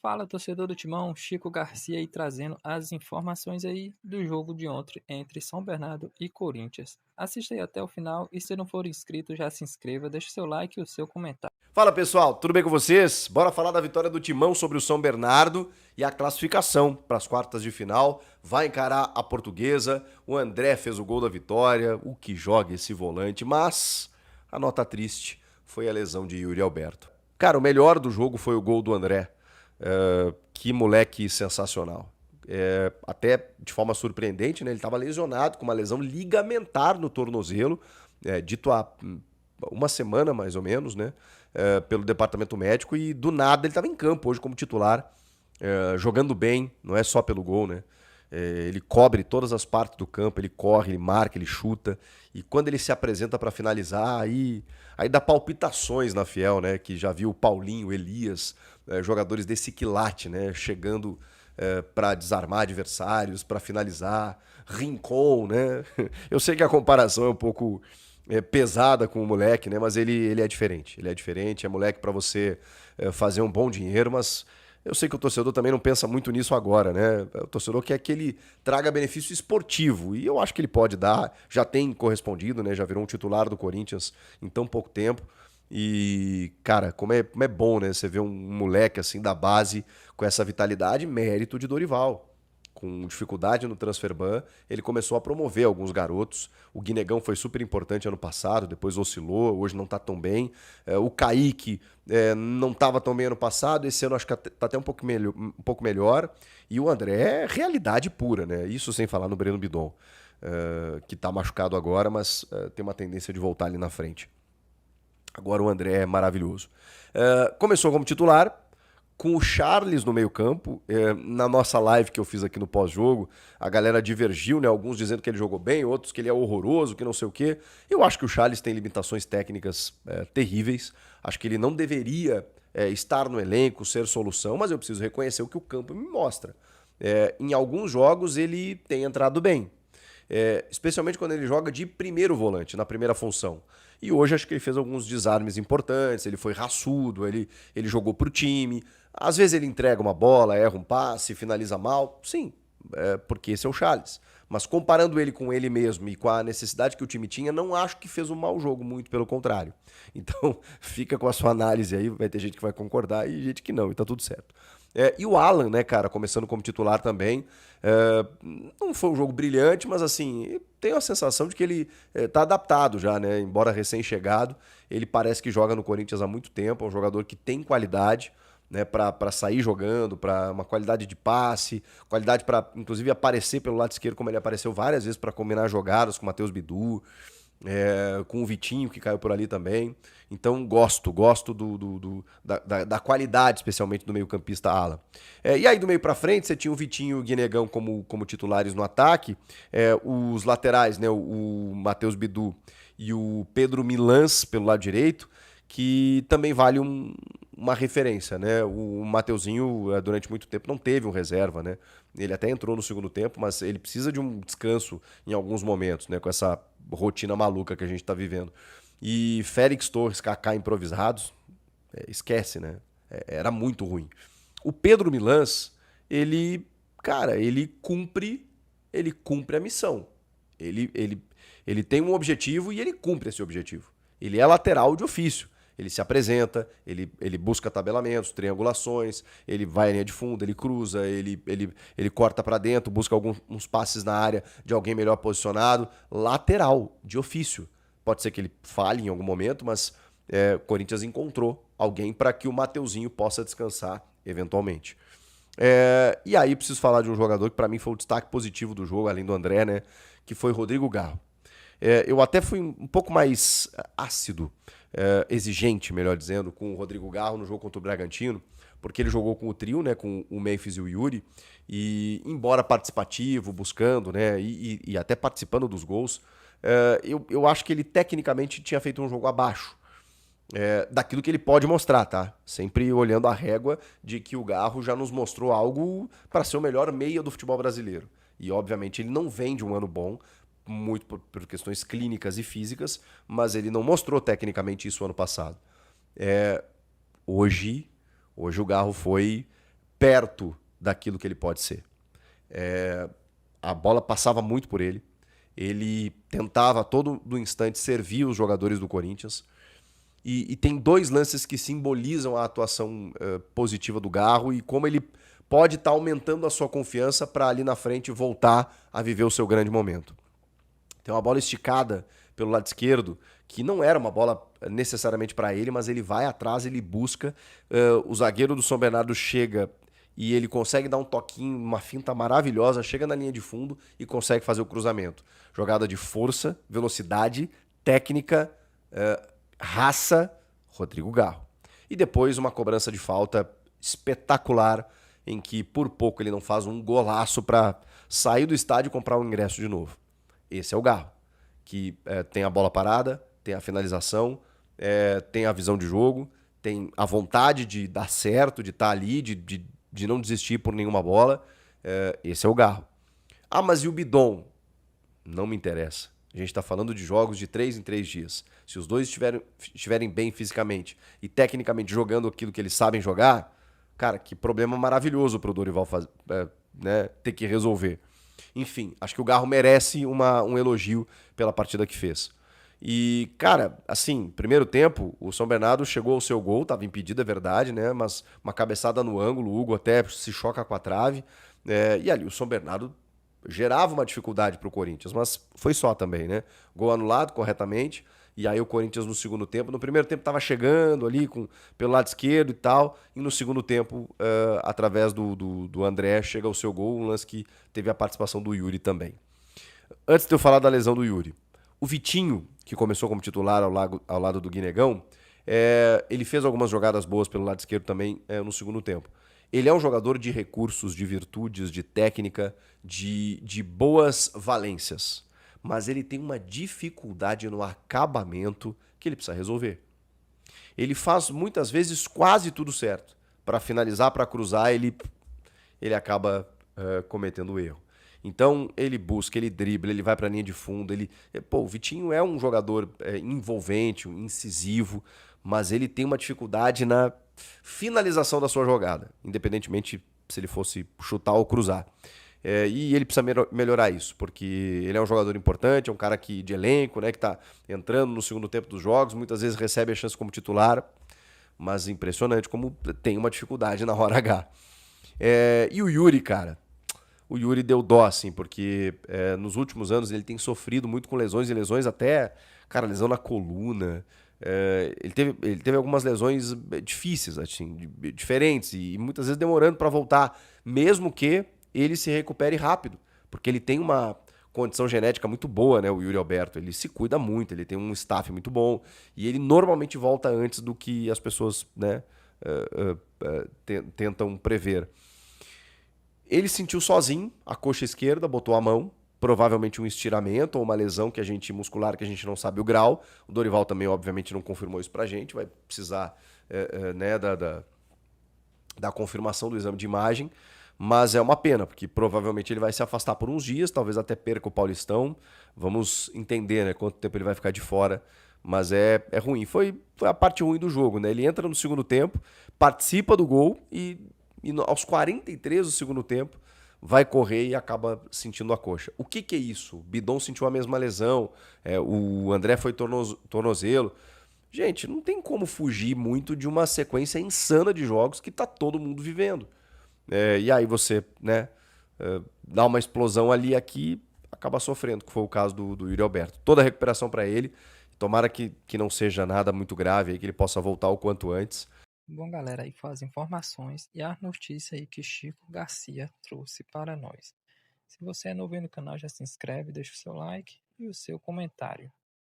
Fala, torcedor do Timão, Chico Garcia aí trazendo as informações aí do jogo de ontem entre São Bernardo e Corinthians. Assista aí até o final e se não for inscrito, já se inscreva, deixe seu like e o seu comentário. Fala pessoal, tudo bem com vocês? Bora falar da vitória do Timão sobre o São Bernardo e a classificação para as quartas de final. Vai encarar a Portuguesa. O André fez o gol da vitória. O que joga esse volante, mas a nota triste foi a lesão de Yuri Alberto. Cara, o melhor do jogo foi o gol do André. Que moleque sensacional. Até de forma surpreendente, né? Ele estava lesionado com uma lesão ligamentar no tornozelo, dito há uma semana mais ou menos, né? Pelo departamento médico, e do nada ele estava em campo hoje como titular, jogando bem, não é só pelo gol, né? Ele cobre todas as partes do campo, ele corre, ele marca, ele chuta, e quando ele se apresenta para finalizar, aí dá palpitações na Fiel, né? Que já viu o Paulinho, o Elias, jogadores desse quilate, né? Chegando para desarmar adversários, para finalizar, Rincon, né? Eu sei que a comparação é um pouco pesada com o moleque, né? Mas ele é diferente. Ele é diferente, é moleque para você fazer um bom dinheiro, mas eu sei que o torcedor também não pensa muito nisso agora, né? O torcedor quer que ele traga benefício esportivo, e eu acho que ele pode dar, já tem correspondido, né? Já virou um titular do Corinthians em tão pouco tempo. E, cara, como é bom, né? Você ver um moleque assim da base com essa vitalidade, mérito de Dorival. Com dificuldade no transfer ban, ele começou a promover alguns garotos. O Guinegão foi super importante ano passado, depois oscilou, hoje não tá tão bem. O Kaique não estava tão bem ano passado, esse ano acho que tá até um pouco melhor. E o André é realidade pura, né? Isso sem falar no Breno Bidon, que tá machucado agora, mas tem uma tendência de voltar ali na frente. Agora o André é maravilhoso. Começou como titular, com o Charles no meio-campo. Na nossa live que eu fiz aqui no pós-jogo, a galera divergiu, né? Alguns dizendo que ele jogou bem, outros que ele é horroroso, que não sei o quê. Eu acho que o Charles tem limitações técnicas terríveis. Acho que ele não deveria estar no elenco, ser solução, mas eu preciso reconhecer o que o campo me mostra. Em alguns jogos ele tem entrado bem. Especialmente quando ele joga de primeiro volante, na primeira função. E hoje acho que ele fez alguns desarmes importantes, ele foi raçudo, ele jogou pro time. Às vezes ele entrega uma bola, erra um passe, finaliza mal. Sim, porque esse é o Charles. Mas comparando ele com ele mesmo e com a necessidade que o time tinha, não acho que fez um mau jogo, muito pelo contrário. Então fica com a sua análise aí, vai ter gente que vai concordar e gente que não, e tá tudo certo. E o Alan, né, cara, começando como titular também. É, não foi um jogo brilhante, mas assim, tenho a sensação de que ele tá adaptado já, né? Embora recém-chegado, ele parece que joga no Corinthians há muito tempo, é um jogador que tem qualidade, né, para sair jogando, para uma qualidade de passe, qualidade para inclusive aparecer pelo lado esquerdo, como ele apareceu várias vezes para combinar jogadas com o Matheus Bidu, com o Vitinho, que caiu por ali também. Então, gosto da qualidade, especialmente do meio-campista ala. E aí, do meio pra frente, você tinha o Vitinho e o Guinegão como titulares no ataque. Os laterais, né, o Matheus Bidu e o Pedro Milans pelo lado direito, que também vale uma referência, né? O Mateuzinho, durante muito tempo, não teve um reserva, né? Ele até entrou no segundo tempo, mas ele precisa de um descanso em alguns momentos, né? Com essa rotina maluca que a gente tá vivendo. E Félix Torres, Kaká improvisados, esquece, né? Era muito ruim. O Pedro Milans, ele, cara, ele cumpre a missão. Ele, ele, ele tem um objetivo e ele cumpre esse objetivo. Ele é lateral de ofício. Ele se apresenta, ele busca tabelamentos, triangulações, ele vai à linha de fundo, ele cruza, ele corta para dentro, busca alguns passes na área de alguém melhor posicionado. Lateral, de ofício. Pode ser que ele falhe em algum momento, mas o Corinthians encontrou alguém para que o Mateuzinho possa descansar eventualmente. E aí preciso falar de um jogador que para mim foi o destaque positivo do jogo, além do André, né? Que foi Rodrigo Garro. Eu até fui um pouco mais ácido, exigente, melhor dizendo, com o Rodrigo Garro no jogo contra o Bragantino, porque ele jogou com o trio, né, com o Memphis e o Yuri, e embora participativo, buscando, né, e até participando dos gols, eu acho que ele tecnicamente tinha feito um jogo abaixo daquilo que ele pode mostrar, tá? Sempre olhando a régua de que o Garro já nos mostrou algo para ser o melhor meia do futebol brasileiro. E, obviamente, ele não vem de um ano bom, muito por questões clínicas e físicas, mas ele não mostrou tecnicamente isso ano passado. Hoje, hoje o Garro foi perto daquilo que ele pode ser. A bola passava muito por ele. Ele tentava a todo instante servir os jogadores do Corinthians. E tem dois lances que simbolizam a atuação positiva do Garro e como ele pode estar aumentando a sua confiança para ali na frente voltar a viver o seu grande momento. Tem uma bola esticada pelo lado esquerdo, que não era uma bola necessariamente para ele, mas ele vai atrás, ele busca. O zagueiro do São Bernardo chega e ele consegue dar um toquinho, uma finta maravilhosa, chega na linha de fundo e consegue fazer o cruzamento. Jogada de força, velocidade, técnica, raça, Rodrigo Garro. E depois uma cobrança de falta espetacular, em que por pouco ele não faz um golaço para sair do estádio e comprar um ingresso de novo. Esse é o Garro, que tem a bola parada, tem a finalização, tem a visão de jogo, tem a vontade de dar certo, de estar ali, de não desistir por nenhuma bola. Esse é o Garro. Ah, mas e o Bidon? Não me interessa. A gente está falando de jogos de 3 em 3 dias. Se os dois estiverem bem fisicamente e tecnicamente jogando aquilo que eles sabem jogar, cara, que problema maravilhoso para o Dorival ter que resolver. Enfim, acho que o Garro merece um elogio pela partida que fez. E, cara, assim, primeiro tempo, o São Bernardo chegou ao seu gol, estava impedido, é verdade, né? Mas uma cabeçada no ângulo, o Hugo até se choca com a trave. E ali o São Bernardo gerava uma dificuldade para o Corinthians, mas foi só também, né? Gol anulado corretamente. E aí o Corinthians no segundo tempo, no primeiro tempo estava chegando ali pelo lado esquerdo e tal, e no segundo tempo, através do André, chega o seu gol, um lance que teve a participação do Yuri também. Antes de eu falar da lesão do Yuri, o Vitinho, que começou como titular ao lado do Guinegão, ele fez algumas jogadas boas pelo lado esquerdo também no segundo tempo. Ele é um jogador de recursos, de virtudes, de técnica, de boas valências. Mas ele tem uma dificuldade no acabamento que ele precisa resolver. Ele faz muitas vezes quase tudo certo. Para finalizar, para cruzar, ele acaba cometendo erro. Então ele busca, ele dribla, ele vai para a linha de fundo. O Vitinho é um jogador envolvente, incisivo, mas ele tem uma dificuldade na finalização da sua jogada, independentemente se ele fosse chutar ou cruzar. E ele precisa melhorar isso, porque ele é um jogador importante, é um cara de elenco, né, que está entrando no segundo tempo dos jogos, muitas vezes recebe a chance como titular, mas impressionante como tem uma dificuldade na hora H. E o Yuri, cara, o Yuri deu dó, assim, porque nos últimos anos ele tem sofrido muito com lesões, e lesões até, cara, lesão na coluna. Ele teve algumas lesões difíceis, assim, diferentes, e muitas vezes demorando para voltar, mesmo que ele se recupere rápido, porque ele tem uma condição genética muito boa, né, o Yuri Alberto, ele se cuida muito, ele tem um staff muito bom, e ele normalmente volta antes do que as pessoas, né, tentam prever. Ele sentiu sozinho a coxa esquerda, botou a mão, provavelmente um estiramento ou uma lesão muscular que a gente não sabe o grau. O Dorival também, obviamente, não confirmou isso pra gente, vai precisar né, da confirmação do exame de imagem, mas é uma pena, porque provavelmente ele vai se afastar por uns dias, talvez até perca o Paulistão. Vamos entender, né, quanto tempo ele vai ficar de fora, mas é ruim. Foi a parte ruim do jogo, né? Ele entra no segundo tempo, participa do gol e aos 43 do segundo tempo vai correr e acaba sentindo a coxa. O que é isso? O Bidon sentiu a mesma lesão, o André foi tornozelo. Gente, não tem como fugir muito de uma sequência insana de jogos que tá todo mundo vivendo. E aí você, né, dá uma explosão ali e aqui, acaba sofrendo, que foi o caso do Yuri Alberto. Toda a recuperação para ele, tomara que não seja nada muito grave, aí, que ele possa voltar o quanto antes. Bom, galera, aí foram as informações e a notícia aí que Chico Garcia trouxe para nós. Se você é novo aí no canal, já se inscreve, deixa o seu like e o seu comentário.